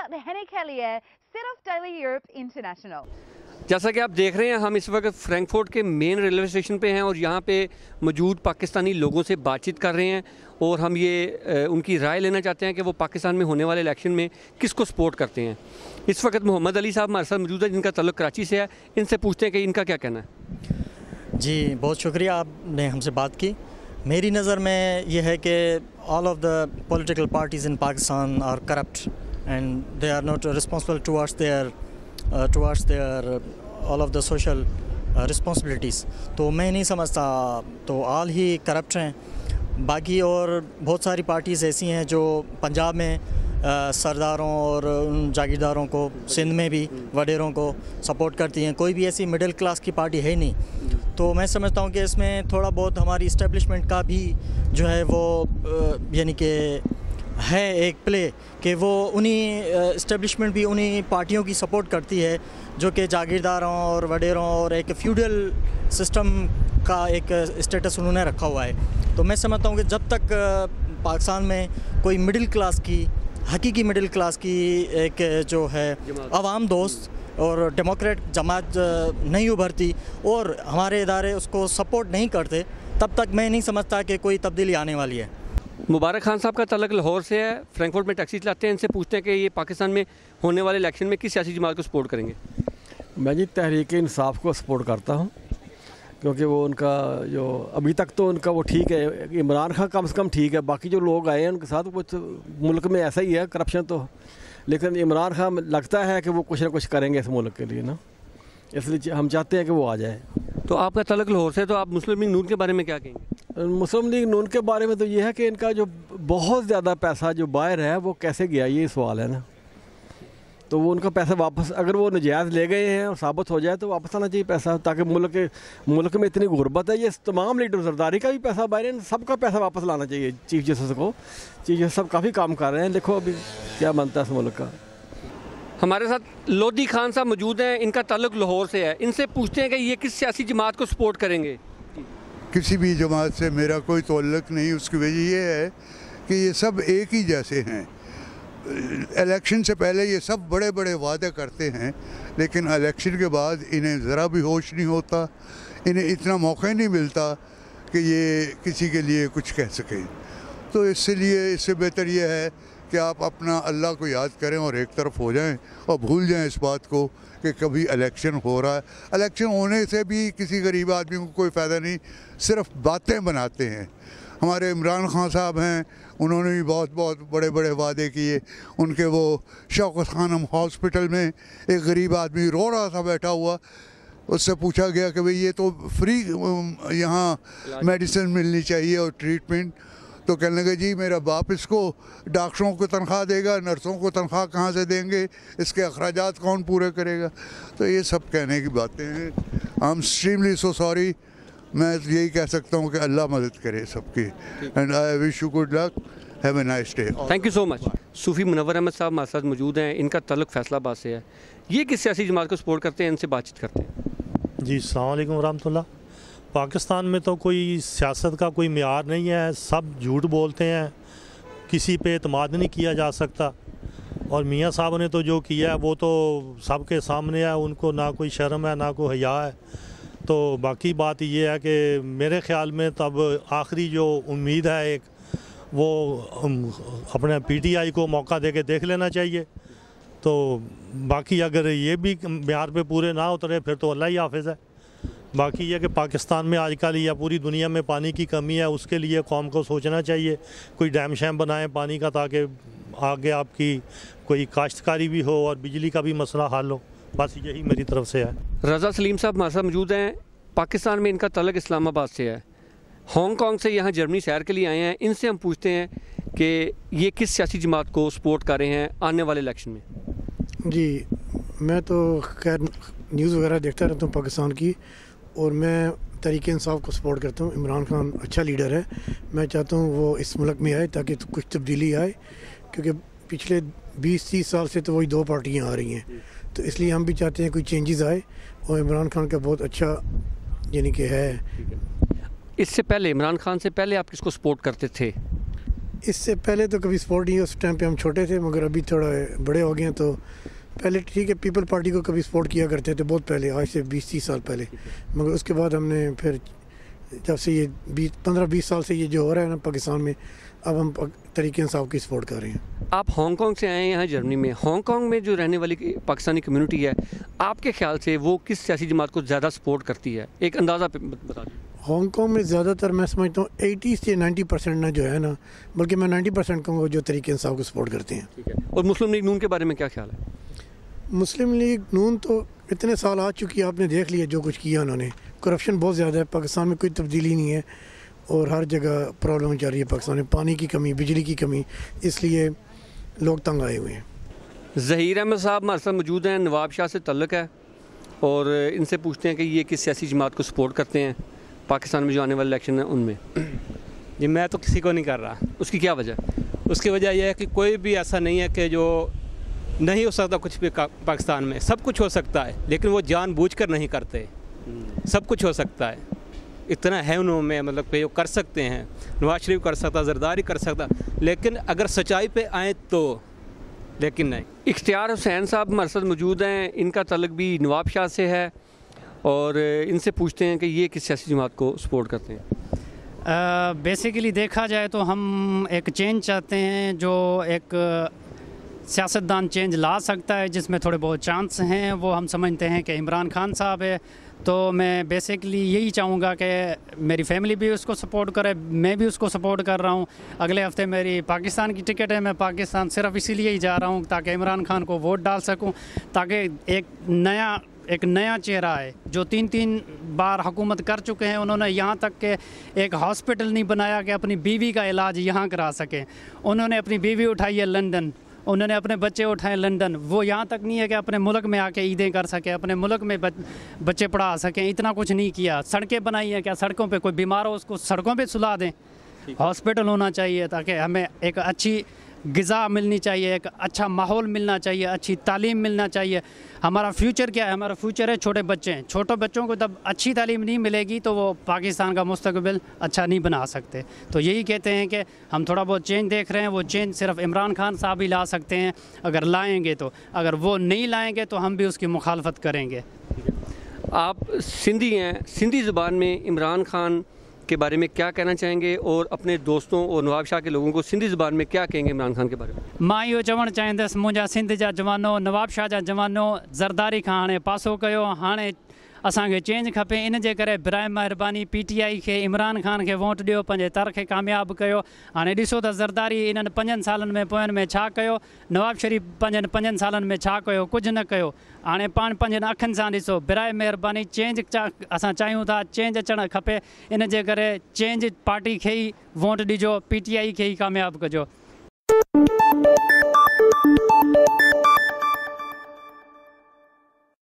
रहने के लिए सिर्फ डेली यूरोप इंटरनेशनल। जैसा कि आप देख रहे हैं, हम इस वक्त फ्रैंकफर्ट के मेन रेलवे स्टेशन पे हैं और यहाँ पे मौजूद पाकिस्तानी लोगों से बातचीत कर रहे हैं और हम ये उनकी राय लेना चाहते हैं कि वो पाकिस्तान में होने वाले इलेक्शन में किसको सपोर्ट करते हैं। इस वक्त मोहम्मद अली साहब हमारे साथ मौजूद है, जिनका तल्लुक़ कराची से है। इनसे पूछते हैं कि इनका क्या कहना है। जी, बहुत शुक्रिया आपने हमसे बात की। मेरी नज़र में ये है कि all of the political parties in Pakistan are corrupt and they are not responsible towards their all of the social responsibilities. तो मैं नहीं समझता, तो ऑल ही करप्ट हैं। बाकी और बहुत सारी पार्टीज़ ऐसी हैं जो पंजाब में सरदारों और उन जागीरदारों को, सिंध में भी वडेरों को सपोर्ट करती हैं। कोई भी ऐसी मिडिल क्लास की पार्टी है नहीं। तो मैं समझता हूँ कि इसमें थोड़ा बहुत हमारी इस्टेब्लिशमेंट का भी जो है वो यानी कि है एक प्ले, कि वो उन्हीं इस्टेब्लिशमेंट भी उन्हीं पार्टियों की सपोर्ट करती है जो कि जागीरदारों और वडेरों और एक फ्यूडल सिस्टम का एक स्टेटस उन्होंने रखा हुआ है। तो मैं समझता हूँ कि जब तक पाकिस्तान में कोई मिडिल क्लास की, हकीकी मिडिल क्लास की एक जो है अवाम दोस्त और डेमोक्रेट जमात नहीं उभरती और हमारे इदारे उसको सपोर्ट नहीं करते, तब तक मैं नहीं समझता कि कोई तब्दीली आने वाली है। मुबारक खान साहब का तल्लुक़ लाहौर से है, फ्रैंकफर्ट में टैक्सी चलाते हैं। इनसे पूछते हैं कि ये पाकिस्तान में होने वाले इलेक्शन में किस सियासी जमात को सपोर्ट करेंगे। मैं जी तहरीक इंसाफ को सपोर्ट करता हूँ, क्योंकि वो उनका जो अभी तक तो उनका वो ठीक है। इमरान खान कम से कम ठीक है, बाकी जो लोग आए हैं उनके साथ कुछ मुल्क में ऐसा ही है करप्शन तो, लेकिन इमरान खान लगता है कि वो कुछ ना कुछ करेंगे इस मुल्क के लिए ना, इसलिए हम चाहते हैं कि वो आ जाए। तो आपका तल्लुक़ लाहौर से, तो आप मुस्लिम लीग नून के बारे में क्या कहेंगे? मुस्लिम लीग नून के बारे में तो ये है कि इनका जो बहुत ज़्यादा पैसा जो बाहर है वो कैसे गया, ये सवाल है ना। तो वो उनका पैसा वापस, अगर वो नजायज़ ले गए हैं और साबित हो जाए तो वापस आना चाहिए पैसा, ताकि मुल्क में इतनी गुर्बत है। ये तमाम लीडर, जरदारी का भी पैसा बाहर, सबका पैसा वापस लाना चाहिए चीफ जस्टिस को। चीफ जस्टिस सब काफ़ी काम कर रहे हैं, देखो अभी क्या बनता है इस मुल्क का। हमारे साथ लोधी खान साहब मौजूद हैं, इनका ताल्लुक़ लाहौर से है। इनसे पूछते हैं कि ये किस सियासी जमात को सपोर्ट करेंगे। किसी भी जमात से मेरा कोई ताल्लुक़ नहीं। उसकी वजह ये है कि ये सब एक ही जैसे हैं। इलेक्शन से पहले ये सब बड़े बड़े वादे करते हैं, लेकिन इलेक्शन के बाद इन्हें ज़रा भी होश नहीं होता, इन्हें इतना मौका ही नहीं मिलता कि ये किसी के लिए कुछ कह सकें। तो इससे बेहतर ये है कि आप अपना अल्लाह को याद करें और एक तरफ हो जाएं और भूल जाएं इस बात को कि कभी इलेक्शन हो रहा है। इलेक्शन होने से भी किसी गरीब आदमी को कोई फ़ायदा नहीं, सिर्फ बातें बनाते हैं। हमारे इमरान खान साहब हैं, उन्होंने भी बहुत बड़े बड़े वादे किए। उनके वो शौकत खानम हॉस्पिटल में एक गरीब आदमी रो रहा था बैठा हुआ, उससे पूछा गया कि भाई ये तो फ्री यहाँ मेडिसिन मिलनी चाहिए और ट्रीटमेंट, तो कहने लगे जी मेरा बाप इसको डॉक्टरों को तनख्वाह देगा, नर्सों को तनख्वाह कहाँ से देंगे, इसके अखराजात कौन पूरे करेगा। तो ये सब कहने की बातें हैं। I am extremely so sorry. मैं यही कह सकता हूँ कि अल्लाह मदद करे सबकी, and I wish you good luck, have a nice day. Thank you so much. सूफ़ी मुनव्वर अहमद साहब हमारे साथ मौजूद हैं, इनका तल्लुक़ फैसलाबाद से है। ये किस सियासी जमात को सपोर्ट करते हैं, इनसे बातचीत करते हैं। जी, अस्सलाम वालेकुम रहमतुल्लाह। पाकिस्तान में तो कोई सियासत का कोई मेयार नहीं है, सब झूठ बोलते हैं, किसी पे एतमाद नहीं किया जा सकता। और मियाँ साहब ने तो जो किया है वो तो सबके सामने है, उनको ना कोई शर्म है ना कोई हया है। तो बाकी बात ये है कि मेरे ख़्याल में तब आखिरी जो उम्मीद है एक, वो अपने PTI को मौका दे के देख लेना चाहिए। तो बाकी अगर ये भी मेयार पे पूरे ना उतरे फिर तो अल्लाह ही हाफिज़ है। बाकी ये कि पाकिस्तान में आजकल या पूरी दुनिया में पानी की कमी है, उसके लिए कौम को सोचना चाहिए, कोई डैम शैम बनाएं पानी का, ताकि आगे आपकी कोई काश्तकारी भी हो और बिजली का भी मसला हल हो। बस यही मेरी तरफ से है। रज़ा सलीम साहब हमारे साथ मौजूद हैं, पाकिस्तान में इनका तल्लुक़ इस्लामाबाद से है, हांगकॉन्ग से यहाँ जर्मनी सैर के लिए आए हैं। इनसे हम पूछते हैं कि ये किस सियासी जमात को सपोर्ट कर रहे हैं आने वाले इलेक्शन में। जी, मैं तो खैर न्यूज़ वगैरह देखता रहता हूँ पाकिस्तान की, और मैं तहरीक इंसाफ को सपोर्ट करता हूँ। इमरान खान अच्छा लीडर है, मैं चाहता हूँ वो इस मुल्क में आए ताकि कुछ तब्दीली आए, क्योंकि पिछले 20-30 साल से तो वही दो पार्टियाँ आ रही हैं। तो इसलिए हम भी चाहते हैं कोई चेंजेस आए, और इमरान खान का बहुत अच्छा यानी कि है। इससे पहले, इमरान खान से पहले आप किसको सपोर्ट करते थे? इससे पहले तो कभी सपोर्ट नहीं, उस टाइम पे हम छोटे थे, मगर अभी थोड़ा बड़े हो गए हैं तो पहले ठीक है पीपल पार्टी को कभी सपोर्ट किया करते थे बहुत पहले, आज से 20-30 साल पहले, मगर उसके बाद हमने फिर जब से ये 15-20 साल से ये जो हो रहा है ना पाकिस्तान में, अब हम तरीके इंसाफ की सपोर्ट कर रहे हैं। आप हांगकांग से आए हैं यहाँ जर्मनी में। हांगकांग में जो रहने वाली पाकिस्तानी कम्युनिटी है, आपके ख्याल से वो किस सियासी जमात को ज़्यादा सपोर्ट करती है? एक अंदाज़ा बता दें। हांगकांग में ज़्यादातर मैं समझता हूँ 80 से 90% ना जो है ना, बल्कि मैं 90% कहूँगा जो तरीके इंसाफ को सपोर्ट करते हैं। ठीक है। और मुस्लिम लीग नून के बारे में क्या ख्याल है? मुस्लिम लीग नून तो इतने साल आ चुकी है, आपने देख लिया जो कुछ किया उन्होंने। करप्शन बहुत ज़्यादा है पाकिस्तान में, कोई तब्दीली नहीं है और हर जगह प्रॉब्लम चल रही है पाकिस्तान में, पानी की कमी, बिजली की कमी, इसलिए लोग तंग आए हुए हैं। ज़हीर अहमद साहब हमारे साथ मौजूद हैं, नवाब शाह से तल्लुक़ है, और इनसे पूछते हैं कि ये किस सियासी जमात को सपोर्ट करते हैं पाकिस्तान में जो आने वाले इलेक्शन है उनमें। जी मैं तो किसी को नहीं कर रहा। उसकी क्या वजह? उसकी वजह यह है कि कोई भी ऐसा नहीं है कि जो नहीं हो सकता कुछ भी पाकिस्तान में, सब कुछ हो सकता है, लेकिन वो जानबूझकर नहीं करते। सब कुछ हो सकता है, इतना है उन्होंने, मतलब कि वो कर सकते हैं। नवाज शरीफ कर सकता, जरदारी कर सकता, लेकिन अगर सच्चाई पे आए तो, लेकिन नहीं। इख्तियार हुसैन साहब हमारे साथ मौजूद हैं, इनका तल्लुक़ भी नवाब शाह से है, और इनसे पूछते हैं कि ये किस सियासी जमात को सपोर्ट करते हैं। बेसिकली देखा जाए तो हम एक चेंज चाहते हैं, जो एक सियासतदान चेंज ला सकता है, जिसमें थोड़े बहुत चांस हैं। वो हम समझते हैं कि इमरान खान साहब है। तो मैं बेसिकली यही चाहूँगा कि मेरी फैमिली भी उसको सपोर्ट करे, मैं भी उसको सपोर्ट कर रहा हूँ। अगले हफ्ते मेरी पाकिस्तान की टिकट है, मैं पाकिस्तान सिर्फ इसीलिए ही जा रहा हूँ ताकि इमरान खान को वोट डाल सकूँ, ताकि एक नया चेहरा है जो 3 बार हुकूमत कर चुके हैं। उन्होंने यहाँ तक के एक हॉस्पिटल नहीं बनाया कि अपनी बीवी का इलाज यहाँ करा सकें। उन्होंने अपनी बीवी उठाई है लंदन, उन्होंने अपने बच्चे उठाए लंदन। वो यहाँ तक नहीं है कि अपने मुल्क में आके ईदें कर सकें, अपने मुल्क में बच्चे पढ़ा सकें, इतना कुछ नहीं किया। सड़कें बनाई हैं, क्या सड़कों पे कोई बीमार हो उसको सड़कों पे सुला दें? हॉस्पिटल होना चाहिए ताकि हमें एक अच्छी ग़िज़ा मिलनी चाहिए, एक अच्छा माहौल मिलना चाहिए, अच्छी तालीम मिलना चाहिए। हमारा फ्यूचर क्या है? हमारा फ्यूचर है छोटे बच्चे हैं। छोटे बच्चों को तब अच्छी तालीम नहीं मिलेगी तो वो पाकिस्तान का मुस्तकबिल अच्छा नहीं बना सकते। तो यही कहते हैं कि हम थोड़ा बहुत चेंज देख रहे हैं, वो चेंज सिर्फ इमरान खान साहब ही ला सकते हैं अगर लाएंगे तो। अगर वो नहीं लाएंगे तो हम भी उसकी मुखालफत करेंगे। आप सिंधी हैं, सिंधी ज़ुबान में इमरान खान के बारे में क्या कहना चाहेंगे, और अपने दोस्तों और नवाब शाह के लोगों को सिंधी ज़ुबान में क्या कहेंगे इमरान खान के बारे में? मां इहो चवणु चाहींदुसि, मुंहिंजा सिंध जा जवानो, नवाब शाह जा जवानो ज़रदारी खां हाणे पासो कयो, हाणे असांखे चेंज खपे। इन जे करे बिराए महिरबानी PTI खे, इमरान खान खे वोट ॾियो, पंहिंजे तर खे कामयाबु कयो। हाणे ॾिसो त ज़रदारी इन्हनि 5 सालनि में पोयनि में छा कयो, नवाब शरीफ़ पंहिंजनि 5 सालनि में छा कयो, कुझु न कयो। हाणे पाण पंहिंजनि अखियुनि सां ॾिसो, बिराए महिरबानी चेंज असां चाहियूं था, चेंज अचणु खपे। इन जे करे चेंज पार्टी खे ई वोट ॾिजो, PTI खे ई कामयाबु कजो।